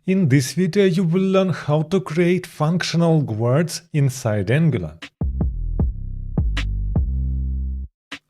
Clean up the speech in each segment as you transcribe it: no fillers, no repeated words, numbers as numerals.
In this video you will learn how to create functional words inside Angular.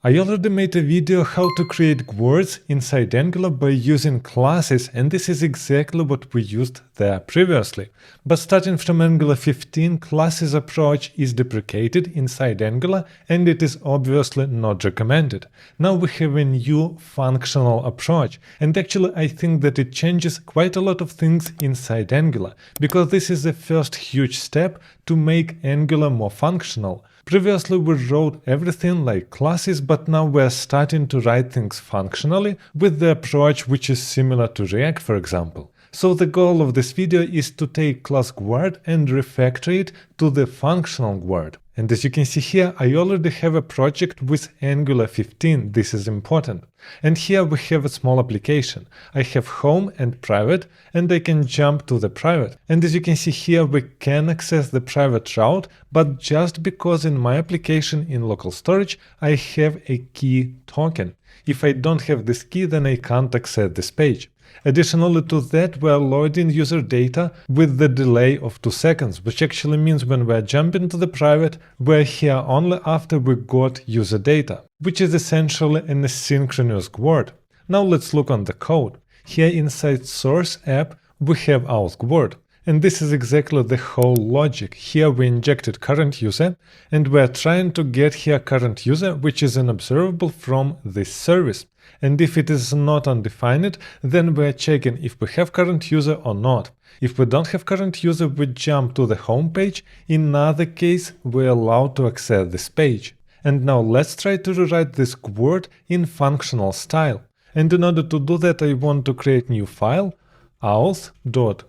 I already made a video how to create words inside Angular by using classes, and this is exactly what we used there previously. But starting from Angular 15, classes approach is deprecated inside Angular, and it is obviously not recommended. Now we have a new functional approach, and actually I think that it changes quite a lot of things inside Angular, because this is the first huge step to make Angular more functional. Previously we wrote everything like classes, but now we're starting to write things functionally with the approach which is similar to React, for example. So the goal of this video is to take class word and refactor it to the functional word. And as you can see here, I already have a project with Angular 15, this is important. And here we have a small application. I have home and private, and I can jump to the private. And as you can see here, we can access the private route, but just because in my application in local storage, I have a key token. If I don't have this key, then I can't access this page. Additionally to that, we are loading user data with the delay of 2 seconds, which actually means when we are jumping to the private, we are here only after we got user data, which is essentially an asynchronous word. Now let's look on the code. Here inside source app, we have auth word. And this is exactly the whole logic. Here we injected current user, and we are trying to get here current user, which is an observable from this service. And if it is not undefined, then we are checking if we have current user or not. If we don't have current user, we jump to the home page. In other case, we are allowed to access this page. And now let's try to rewrite this word in functional style. And in order to do that, I want to create new file, auth.word.ts,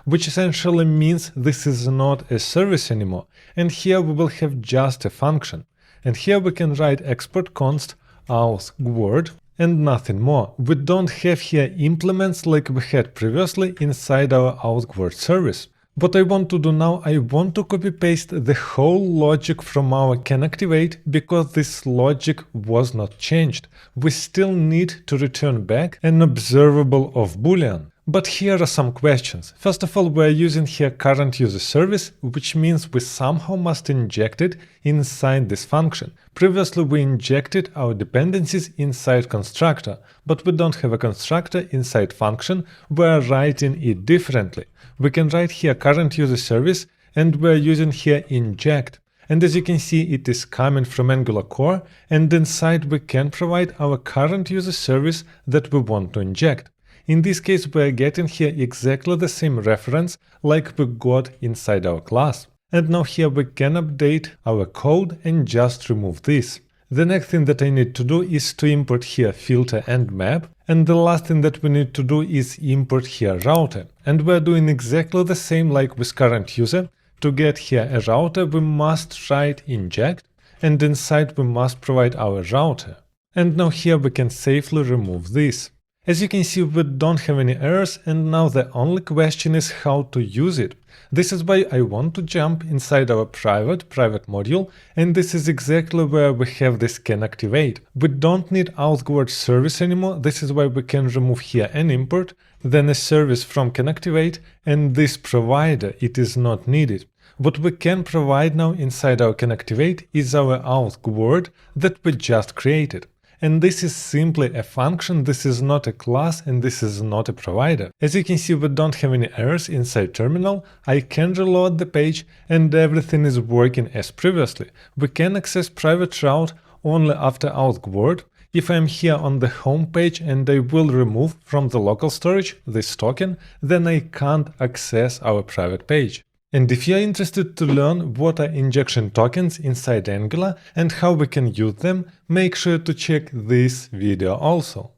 which essentially means this is not a service anymore. And here we will have just a function. And here we can write export const auth word and nothing more. We don't have here implements like we had previously inside our auth word service. What I want to do now, I want to copy paste the whole logic from our canActivate because this logic was not changed. We still need to return back an observable of Boolean. But here are some questions. First of all, we are using here current user service, which means we somehow must inject it inside this function. Previously, we injected our dependencies inside constructor, but we don't have a constructor inside function. We are writing it differently. We can write here current user service, and we are using here inject. And as you can see, it is coming from Angular core, and inside we can provide our current user service that we want to inject. In this case, we are getting here exactly the same reference like we got inside our class. And now here we can update our code and just remove this. The next thing that I need to do is to import here filter and map. And the last thing that we need to do is import here router. And we're doing exactly the same like with current user. To get here a router, we must write inject, and inside we must provide our router. And now here we can safely remove this. As you can see, we don't have any errors, and now the only question is how to use it. This is why I want to jump inside our private module, and this is exactly where we have this canActivate. We don't need auth word service anymore. This is why we can remove here an import, then a service from canActivate, and this provider, it is not needed. What we can provide now inside our canActivate is our auth word that we just created. And this is simply a function, this is not a class, and this is not a provider. As you can see, we don't have any errors inside terminal. I can reload the page and everything is working as previously. We can access private route only after auth word. If I'm here on the home page and I will remove from the local storage this token, then I can't access our private page. And if you're interested to learn what are injection tokens inside Angular and how we can use them, make sure to check this video also.